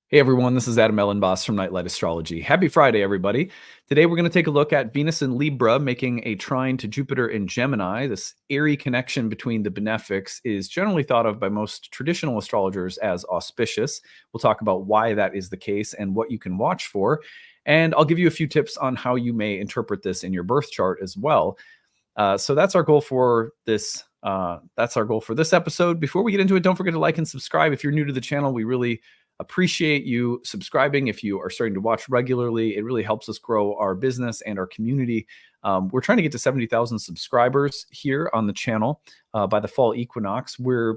Hey everyone, this is Elenbaas from Nightlight Astrology. Happy Friday, everybody. Today we're going to take a look at Venus in Libra making a trine to Jupiter in Gemini. This airy connection between the benefics is generally thought of by most traditional astrologers as auspicious. We'll talk about why that is the case and what you can watch for. And I'll give you a few tips on how you may interpret this in your birth chart as well. So that's our goal for this. That's our goal for this episode. Before we get into it, don't forget to like and subscribe. If you're new to the channel, we really appreciate you subscribing. If you are starting to watch regularly, it really helps us grow our business and our community. We're trying to get to 70,000 subscribers here on the channel by the fall equinox. I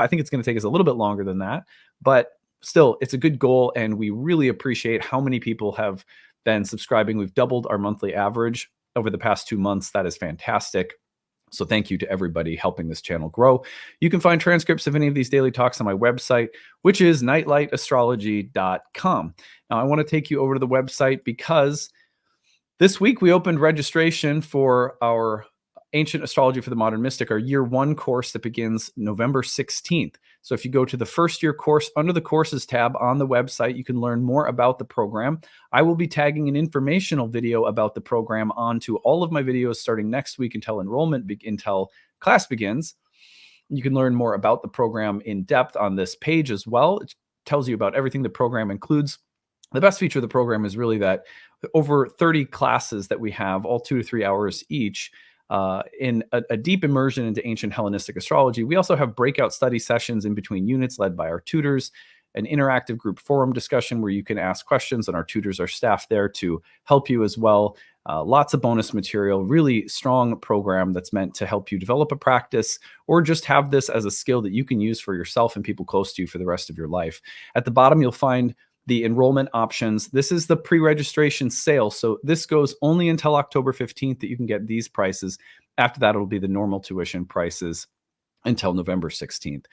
think it's going to take us a little bit longer than that, but still, it's a good goal, and we really appreciate how many people have been subscribing. We've doubled our monthly average over the past 2 months. That is fantastic. So thank you to everybody helping this channel grow. You can find transcripts of any of these daily talks on my website, which is nightlightastrology.com. Now, I want to take you over to the website because this week we opened registration for our Ancient Astrology for the Modern Mystic, our year 1 course that begins November 16th. So if you go to the first year course under the courses tab on the website, you can learn more about the program. I will be tagging an informational video about the program onto all of my videos starting next week until class begins. You can learn more about the program in depth on this page as well. It tells you about everything the program includes. The best feature of the program is really that over 30 classes that we have, all 2 to 3 hours each, in a deep immersion into ancient Hellenistic astrology. We also have breakout study sessions in between units led by our tutors, an interactive group forum discussion where you can ask questions, and our tutors are staffed there to help you as well. Lots of bonus material, really strong program that's meant to help you develop a practice or just have this as a skill that you can use for yourself and people close to you for the rest of your life. At the bottom, you'll find the enrollment options. This is the pre-registration sale. So this goes only until October 15th that you can get these prices. After that, it'll be the normal tuition prices until November 16th.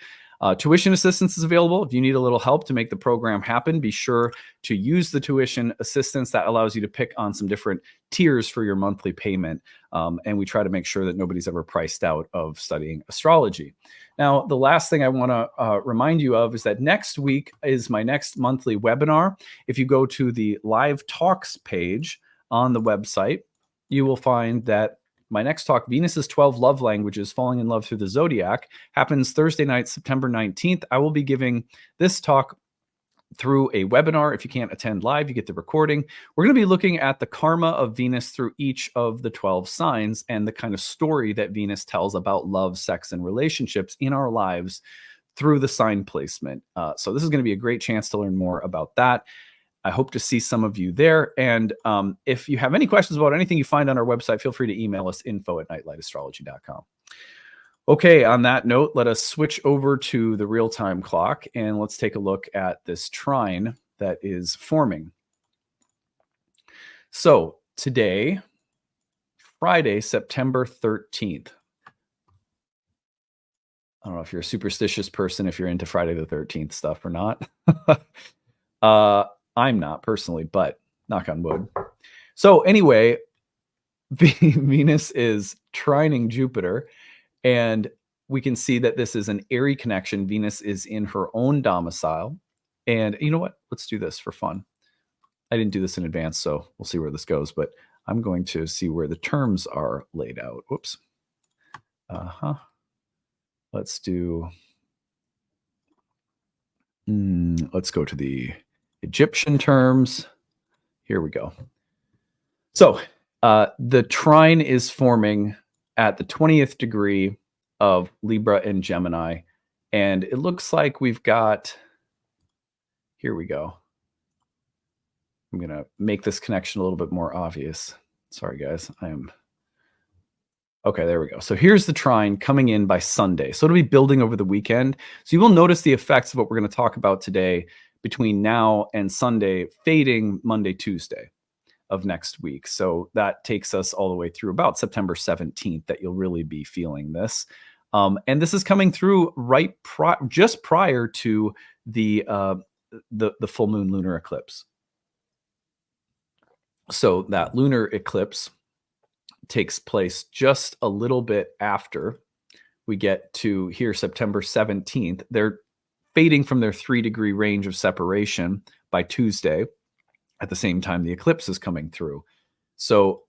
Tuition assistance is available. If you need a little help to make the program happen, be sure to use the tuition assistance. That allows you to pick on some different tiers for your monthly payment. And we try to make sure that nobody's ever priced out of studying astrology. Now, the last thing I want to remind you of is that next week is my next monthly webinar. If you go to the live talks page on the website, you will find that my next talk, Venus's 12 Love Languages, Falling in Love Through the Zodiac, happens Thursday night, September 19th. I will be giving this talk through a webinar. If you can't attend live, you get the recording. We're going to be looking at the karma of Venus through each of the 12 signs and the kind of story that Venus tells about love, sex, and relationships in our lives through the sign placement. So this is going to be a great chance to learn more about that. I hope to see some of you there. And if you have any questions about anything you find on our website, feel free to email us info@nightlightastrology.com. Okay, on that note, let us switch over to the real-time clock and let's take a look at this trine that is forming. So today, Friday, September 13th. I don't know if you're a superstitious person, if you're into Friday the 13th stuff or not. I'm not personally, but knock on wood. So anyway, Venus is trining Jupiter, and we can see that this is an airy connection. Venus is in her own domicile. And you know what? Let's do this for fun. I didn't do this in advance, so we'll see where this goes, but I'm going to see where the terms are laid out. Whoops. Let's do, let's go to the Egyptian terms. Here we go. So the trine is forming at the 20th degree of Libra and Gemini. And it looks like we've got, here we go. I'm going to make this connection a little bit more obvious. Sorry, guys. Okay, there we go. So here's the trine coming in by Sunday. So it'll be building over the weekend. So you will notice the effects of what we're going to talk about today between now and Sunday fading Monday, Tuesday of next week. So that takes us all the way through about September 17th that you'll really be feeling this. And this is coming through just prior to the full moon lunar eclipse. So that lunar eclipse takes place just a little bit after we get to here September 17th. They're fading from their 3-degree range of separation by Tuesday at the same time the eclipse is coming through. So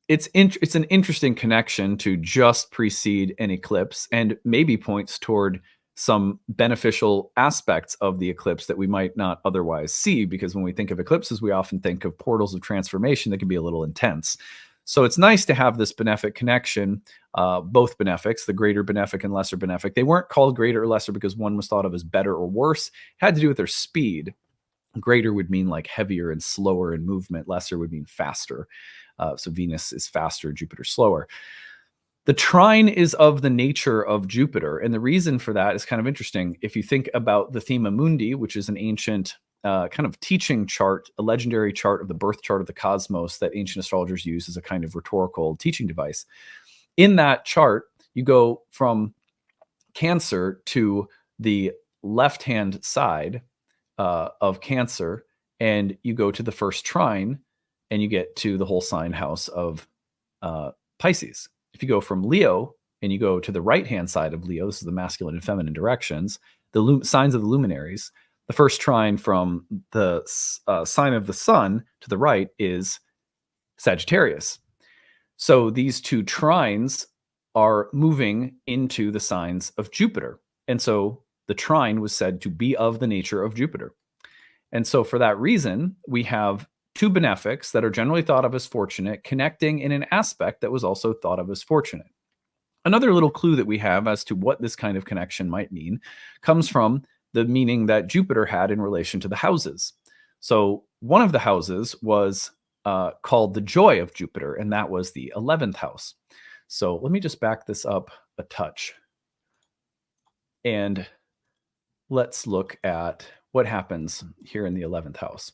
it's an interesting connection to just precede an eclipse and maybe points toward some beneficial aspects of the eclipse that we might not otherwise see, because when we think of eclipses, we often think of portals of transformation that can be a little intense. So it's nice to have this benefic connection, both benefics, the greater benefic and lesser benefic. They weren't called greater or lesser because one was thought of as better or worse. It had to do with their speed. Greater would mean like heavier and slower in movement. Lesser would mean faster. So Venus is faster, Jupiter slower. The trine is of the nature of Jupiter. And the reason for that is kind of interesting. If you think about the Thema Mundi, which is an ancient kind of teaching chart, a legendary chart of the birth chart of the cosmos that ancient astrologers use as a kind of rhetorical teaching device. In that chart, you go from Cancer to the left-hand side of Cancer, and you go to the first trine, and you get to the whole sign house of Pisces. If you go from Leo and you go to the right-hand side of Leo, this is the masculine and feminine directions, the signs of the luminaries, the first trine from the sign of the sun to the right is Sagittarius. So these two trines are moving into the signs of Jupiter. And so the trine was said to be of the nature of Jupiter. And so for that reason, we have two benefics that are generally thought of as fortunate connecting in an aspect that was also thought of as fortunate. Another little clue that we have as to what this kind of connection might mean comes from the meaning that Jupiter had in relation to the houses. So one of the houses was called the joy of Jupiter, and that was the 11th house. So let me just back this up a touch. And let's look at what happens here in the 11th house.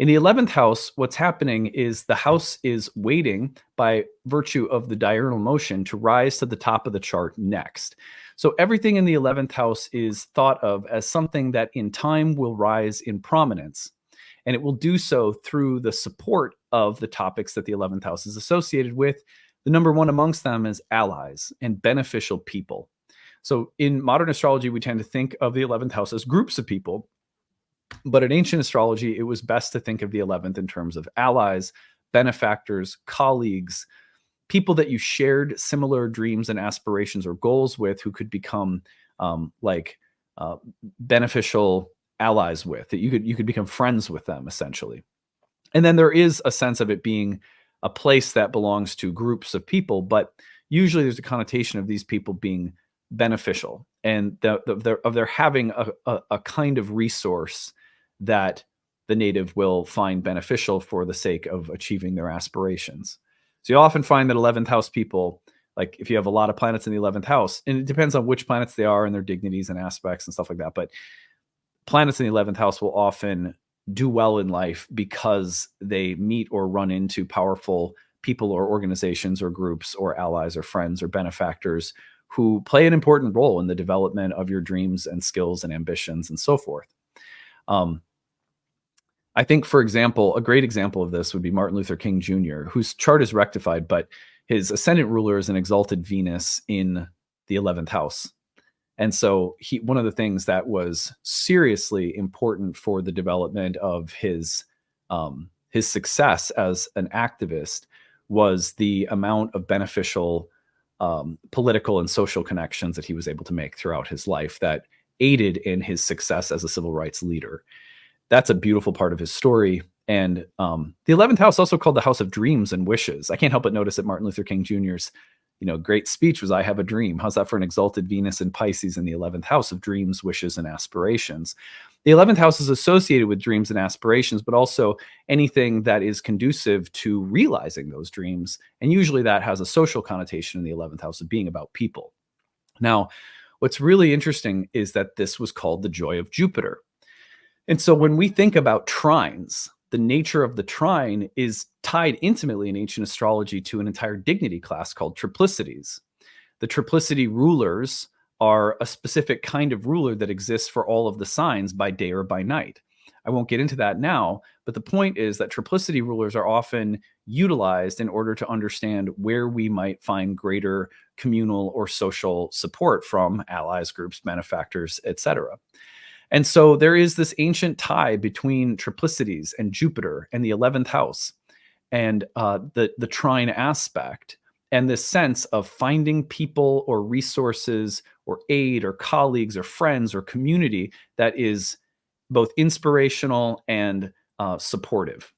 In the 11th house, what's happening is the house is waiting by virtue of the diurnal motion to rise to the top of the chart next. So everything in the 11th house is thought of as something that in time will rise in prominence. And it will do so through the support of the topics that the 11th house is associated with. The number one amongst them is allies and beneficial people. So in modern astrology, we tend to think of the 11th house as groups of people. But in ancient astrology, it was best to think of the 11th in terms of allies, benefactors, colleagues, people that you shared similar dreams and aspirations or goals with, who could become beneficial allies with, that you could become friends with them, essentially. And then there is a sense of it being a place that belongs to groups of people, but usually there's a connotation of these people being beneficial and they're having a kind of resource that the native will find beneficial for the sake of achieving their aspirations. So you often find that 11th house people, like if you have a lot of planets in the 11th house, and it depends on which planets they are and their dignities and aspects and stuff like that, but planets in the 11th house will often do well in life because they meet or run into powerful people or organizations or groups or allies or friends or benefactors who play an important role in the development of your dreams and skills and ambitions and so forth. I think, for example, a great example of this would be Martin Luther King Jr., whose chart is rectified, but his ascendant ruler is an exalted Venus in the 11th house. And so one of the things that was seriously important for the development of his success as an activist was the amount of beneficial political and social connections that he was able to make throughout his life that aided in his success as a civil rights leader. That's a beautiful part of his story. And the 11th house, also called the house of dreams and wishes. I can't help but notice that Martin Luther King Jr.'s great speech was, "I have a dream." How's that for an exalted Venus in Pisces in the 11th house of dreams, wishes, and aspirations? The 11th house is associated with dreams and aspirations, but also anything that is conducive to realizing those dreams. And usually that has a social connotation in the 11th house of being about people. Now, what's really interesting is that this was called the joy of Jupiter. And so when we think about trines, the nature of the trine is tied intimately in ancient astrology to an entire dignity class called triplicities. The triplicity rulers are a specific kind of ruler that exists for all of the signs by day or by night. I won't get into that now, but the point is that triplicity rulers are often utilized in order to understand where we might find greater communal or social support from allies, groups, benefactors, etc. And so there is this ancient tie between triplicities and Jupiter and the 11th house and the trine aspect, and this sense of finding people or resources or aid or colleagues or friends or community that is both inspirational and supportive.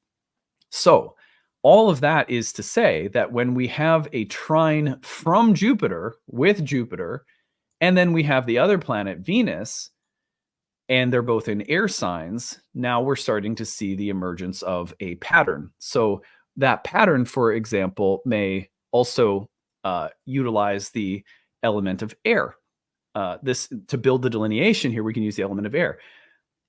So all of that is to say that when we have a trine from Jupiter with Jupiter, and then we have the other planet, Venus, and they're both in air signs, now we're starting to see the emergence of a pattern. So that pattern, for example, may also utilize the element of air. This, to build the delineation here, we can use the element of air.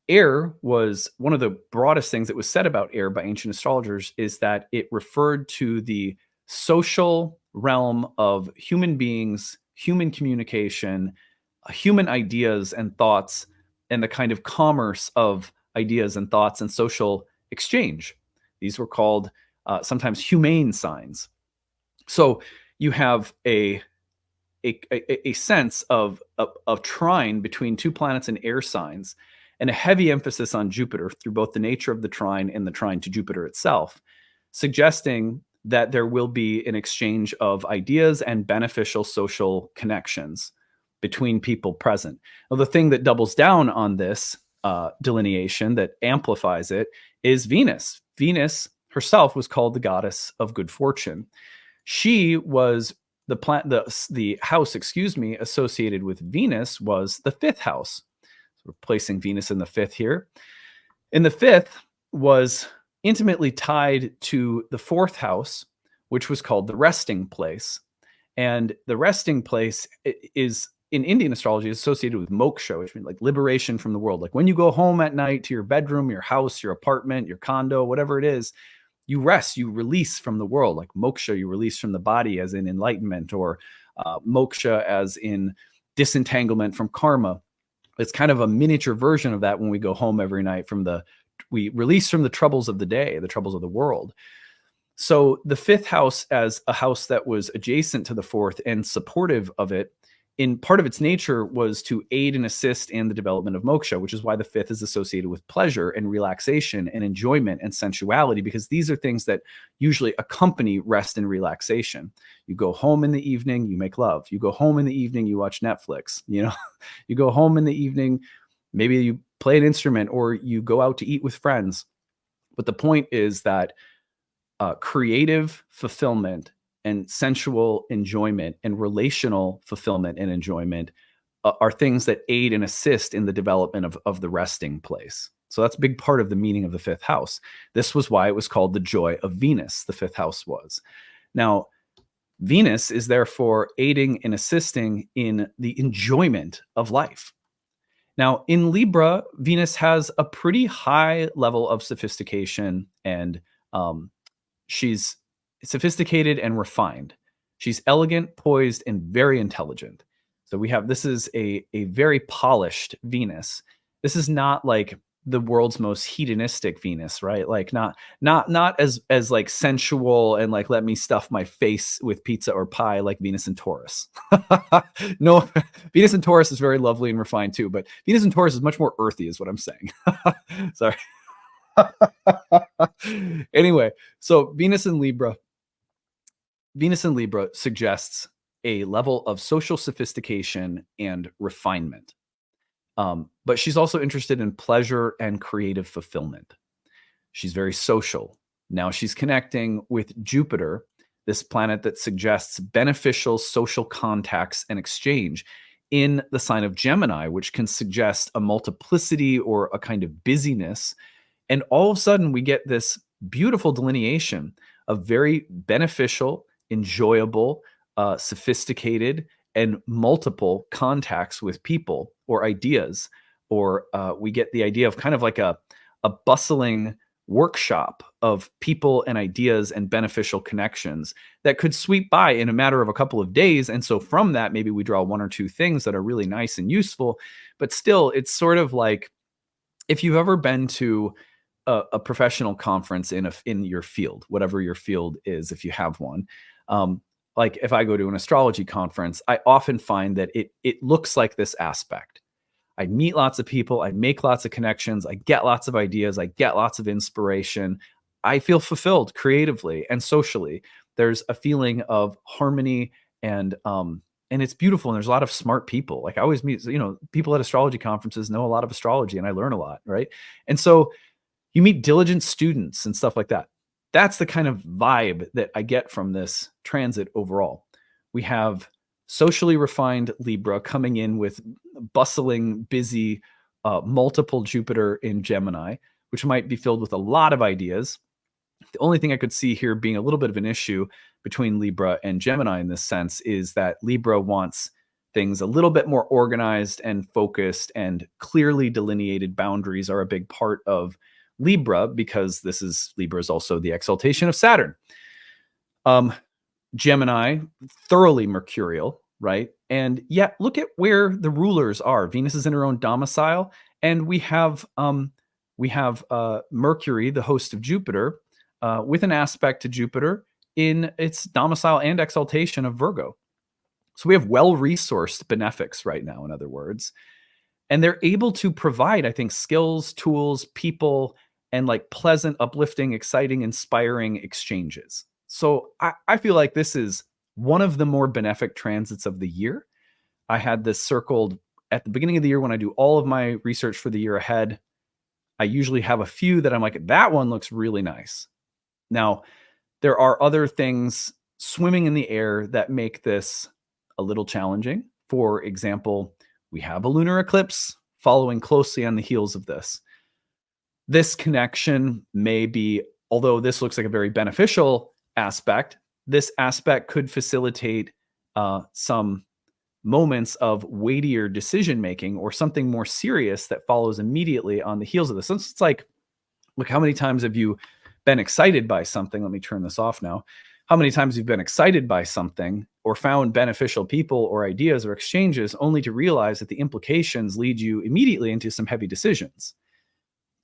Air was one of the broadest things that was said about air by ancient astrologers, is that it referred to the social realm of human beings, human communication, human ideas and thoughts, and the kind of commerce of ideas and thoughts and social exchange. These were called sometimes humane signs. So you have a sense of trine between two planets in air signs, and a heavy emphasis on Jupiter through both the nature of the trine and the trine to Jupiter itself, suggesting that there will be an exchange of ideas and beneficial social connections between people present. Now, the thing that doubles down on this delineation, that amplifies it, is Venus. Venus herself was called the goddess of good fortune. She was the house, associated with Venus was the 5th house. So we're placing Venus in the 5th here. In the 5th was intimately tied to the 4th house, which was called the resting place. And the resting place is, in Indian astrology, associated with moksha, which means like liberation from the world. Like when you go home at night to your bedroom, your house, your apartment, your condo, whatever it is, you rest, you release from the world. Like moksha, you release from the body, as in enlightenment, or moksha as in disentanglement from karma. It's kind of a miniature version of that when we go home every night we release from the troubles of the day, the troubles of the world. So the 5th house, as a house that was adjacent to the 4th and supportive of it, in part of its nature was to aid and assist in the development of moksha, which is why the 5th is associated with pleasure and relaxation and enjoyment and sensuality, because these are things that usually accompany rest and relaxation. You go home in the evening, you make love. You go home in the evening, you watch Netflix. You go home in the evening, maybe you play an instrument, or you go out to eat with friends. But the point is that creative fulfillment and sensual enjoyment and relational fulfillment and enjoyment are things that aid and assist in the development of the resting place. So that's a big part of the meaning of the 5th house. This was why it was called the joy of Venus, the 5th house was. Now, Venus is therefore aiding and assisting in the enjoyment of life. Now, in Libra, Venus has a pretty high level of sophistication, and she's sophisticated and refined. She's elegant, poised, and very intelligent. So this is a very polished Venus. This is not like the world's most hedonistic Venus, right? Like not as like sensual and like, let me stuff my face with pizza or pie like Venus and Taurus. No, Venus and Taurus is very lovely and refined too, but Venus and Taurus is much more earthy, is what I'm saying. Sorry. Anyway, so Venus in Libra suggests a level of social sophistication and refinement. But she's also interested in pleasure and creative fulfillment. She's very social. Now she's connecting with Jupiter, this planet that suggests beneficial social contacts and exchange, in the sign of Gemini, which can suggest a multiplicity or a kind of busyness. And all of a sudden, we get this beautiful delineation of very beneficial, enjoyable, sophisticated, and multiple contacts with people or ideas. Or we get the idea of kind of like a bustling workshop of people and ideas and beneficial connections that could sweep by in a matter of a couple of days. And so from that, maybe we draw one or two things that are really nice and useful. But still, it's sort of like, if you've ever been to a professional conference in your field, whatever your field is, if you have one, like if I go to an astrology conference, I often find that it looks like this aspect. I meet lots of people. I make lots of connections. I get lots of ideas. I get lots of inspiration. I feel fulfilled creatively and socially. There's a feeling of harmony and it's beautiful. And there's a lot of smart people. Like I always meet, people at astrology conferences know a lot of astrology and I learn a lot. Right. And so you meet diligent students and stuff like that. That's the kind of vibe that I get from this transit overall. We have socially refined Libra coming in with bustling, busy, multiple Jupiter in Gemini, which might be filled with a lot of ideas. The only thing I could see here being a little bit of an issue between Libra and Gemini in this sense is that Libra wants things a little bit more organized and focused, and clearly delineated boundaries are a big part of Libra because Libra is also the exaltation of Saturn. Gemini, thoroughly mercurial, right? And yet look at where the rulers are. Venus is in her own domicile, and we have Mercury, the host of Jupiter, with an aspect to Jupiter in its domicile and exaltation of Virgo. So we have well-resourced benefics right now, in other words, and they're able to provide, I think, skills, tools, people, and like pleasant, uplifting, exciting, inspiring exchanges. So I feel like this is one of the more benefic transits of the year. I had this circled at the beginning of the year when I do all of my research for the year ahead. I usually have a few that I'm like, that one looks really nice. Now, there are other things swimming in the air that make this a little challenging. For example, we have a lunar eclipse following closely on the heels of this. This connection may be, although this looks like a very beneficial aspect, this aspect could facilitate some moments of weightier decision making or something more serious that follows immediately on the heels of this. So it's like, look, how many times have you been excited by something? Let me turn this off now. How many times you've been excited by something or found beneficial people or ideas or exchanges only to realize that the implications lead you immediately into some heavy decisions?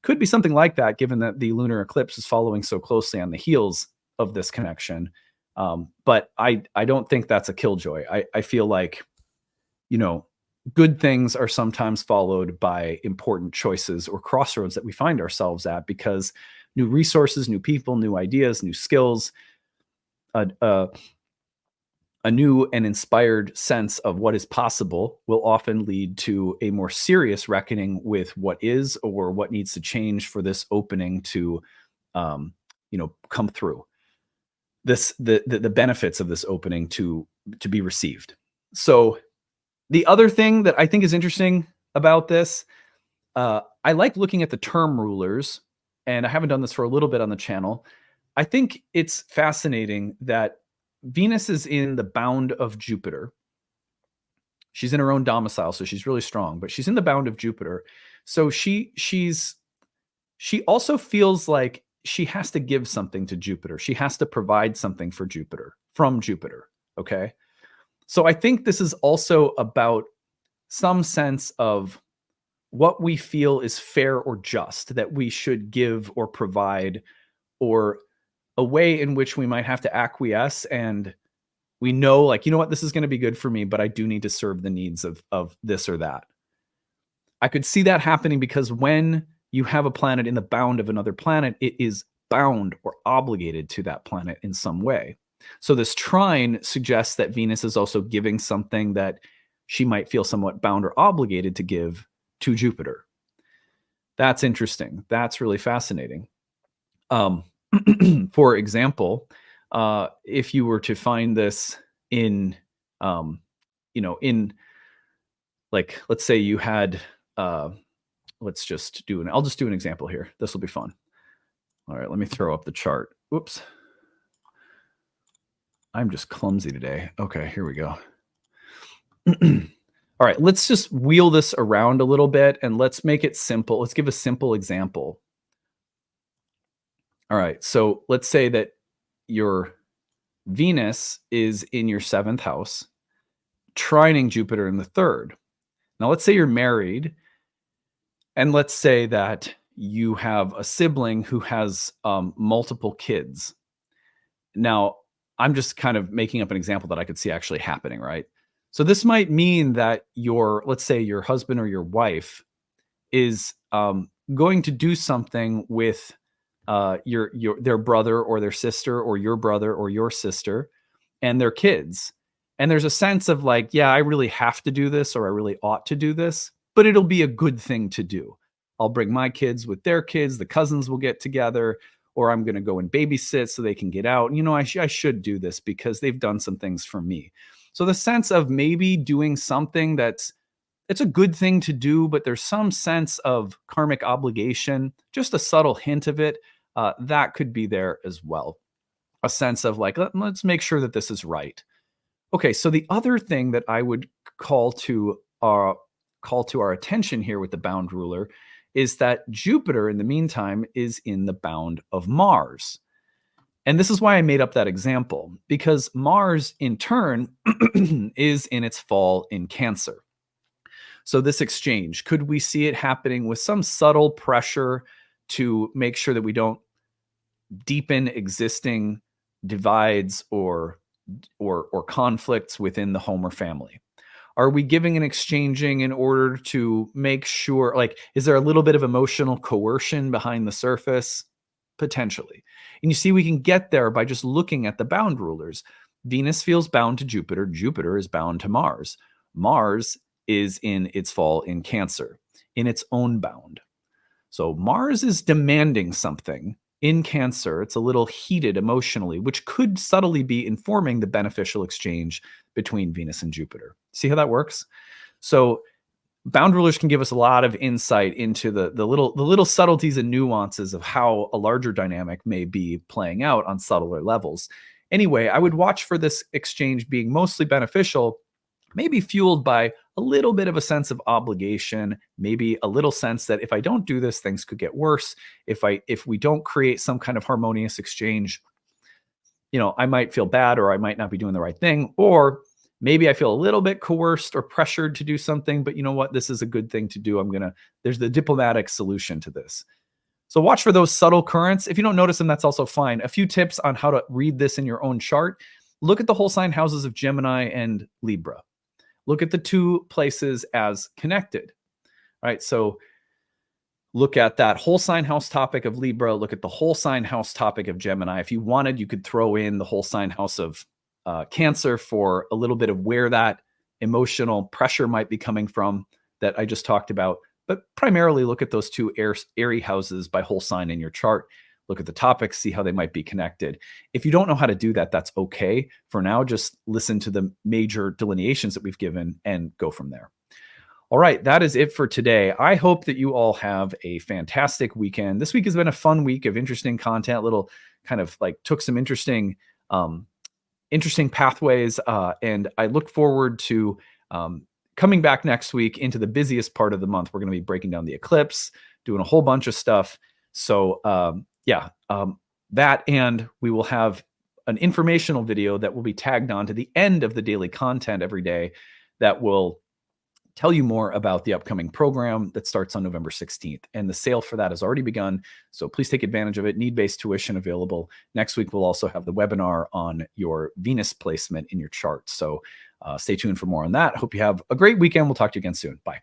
Could be something like that, given that the lunar eclipse is following so closely on the heels of this connection. But I don't think that's a killjoy. I feel like, good things are sometimes followed by important choices or crossroads that we find ourselves at, because new resources, new people, new ideas, new skills, a new and inspired sense of what is possible will often lead to a more serious reckoning with what is or what needs to change for this opening to, come through. The benefits of this opening to be received. So the other thing that I think is interesting about this, I like looking at the term rulers, and I haven't done this for a little bit on the channel. I think it's fascinating that Venus is in the bound of Jupiter. She's in her own domicile, so she's really strong, but she's in the bound of Jupiter. So she also feels like she has to give something to Jupiter. She has to provide something for Jupiter, from Jupiter, okay? So I think this is also about some sense of what we feel is fair or just, that we should give or provide, or a way in which we might have to acquiesce, and we know, like, what, this is going to be good for me, but I do need to serve the needs of this or that. I could see that happening because when you have a planet in the bound of another planet, it is bound or obligated to that planet in some way. So this trine suggests that Venus is also giving something that she might feel somewhat bound or obligated to give to Jupiter. That's interesting. That's really fascinating. For example, if you were to find this in, in, like, let's say you had, I'll just do an example here. This will be fun. All right, let me throw up the chart. Whoops. I'm just clumsy today. Okay, here we go. All right, let's just wheel this around a little bit and let's make it simple. Let's give a simple example. All right, so let's say that your Venus is in your 7th house, trining Jupiter in the 3rd. Now, let's say you're married, and let's say that you have a sibling who has multiple kids. Now, I'm just kind of making up an example that I could see actually happening, right? So this might mean that let's say your husband or your wife is going to do something with their brother or their sister, or your brother or your sister, and their kids. And there's a sense of like, yeah, I really have to do this, or I really ought to do this, but it'll be a good thing to do. I'll bring my kids with their kids, the cousins will get together, or I'm going to go and babysit so they can get out. I should do this because they've done some things for me. So the sense of maybe doing something it's a good thing to do, but there's some sense of karmic obligation, just a subtle hint of it, that could be there as well. A sense of like, let's make sure that this is right. Okay, so the other thing that I would call to our attention here with the bound ruler is that Jupiter, in the meantime, is in the bound of Mars. And this is why I made up that example, because Mars, in turn, is in its fall in Cancer. So this exchange, could we see it happening with some subtle pressure to make sure that we don't deepen existing divides or conflicts within the home or family? Are we giving and exchanging in order to make sure, like, is there a little bit of emotional coercion behind the surface? Potentially. And you see, we can get there by just looking at the bound rulers. Venus feels bound to Jupiter. Jupiter is bound to Mars. Mars is in its fall in Cancer, in its own bound. So Mars is demanding something in Cancer. It's a little heated emotionally, which could subtly be informing the beneficial exchange between Venus and Jupiter. See how that works? So bound rulers can give us a lot of insight into the little subtleties and nuances of how a larger dynamic may be playing out on subtler levels. Anyway, I would watch for this exchange being mostly beneficial, maybe fueled by a little bit of a sense of obligation, maybe a little sense that if I don't do this, things could get worse. If we don't create some kind of harmonious exchange, I might feel bad, or I might not be doing the right thing, or maybe I feel a little bit coerced or pressured to do something, but you know what? This is a good thing to do. There's the diplomatic solution to this. So watch for those subtle currents. If you don't notice them, that's also fine. A few tips on how to read this in your own chart. Look at the whole sign houses of Gemini and Libra. Look at the two places as connected, right? So look at that whole sign house topic of Libra. Look at the whole sign house topic of Gemini. If you wanted, you could throw in the whole sign house of Cancer for a little bit of where that emotional pressure might be coming from that I just talked about. But primarily look at those two airy houses by whole sign in your chart. Look at the topics, see how they might be connected. If you don't know how to do that, that's okay. For now, just listen to the major delineations that we've given and go from there. All right, that is it for today. I hope that you all have a fantastic weekend. This week has been a fun week of interesting content, little kind of like took some interesting pathways. And I look forward to coming back next week into the busiest part of the month. We're going to be breaking down the eclipse, doing a whole bunch of stuff. So that, and we will have an informational video that will be tagged on to the end of the daily content every day that will tell you more about the upcoming program that starts on November 16th. And the sale for that has already begun. So please take advantage of it. Need-based tuition available. Next week, we'll also have the webinar on your Venus placement in your chart. So stay tuned for more on that. Hope you have a great weekend. We'll talk to you again soon. Bye.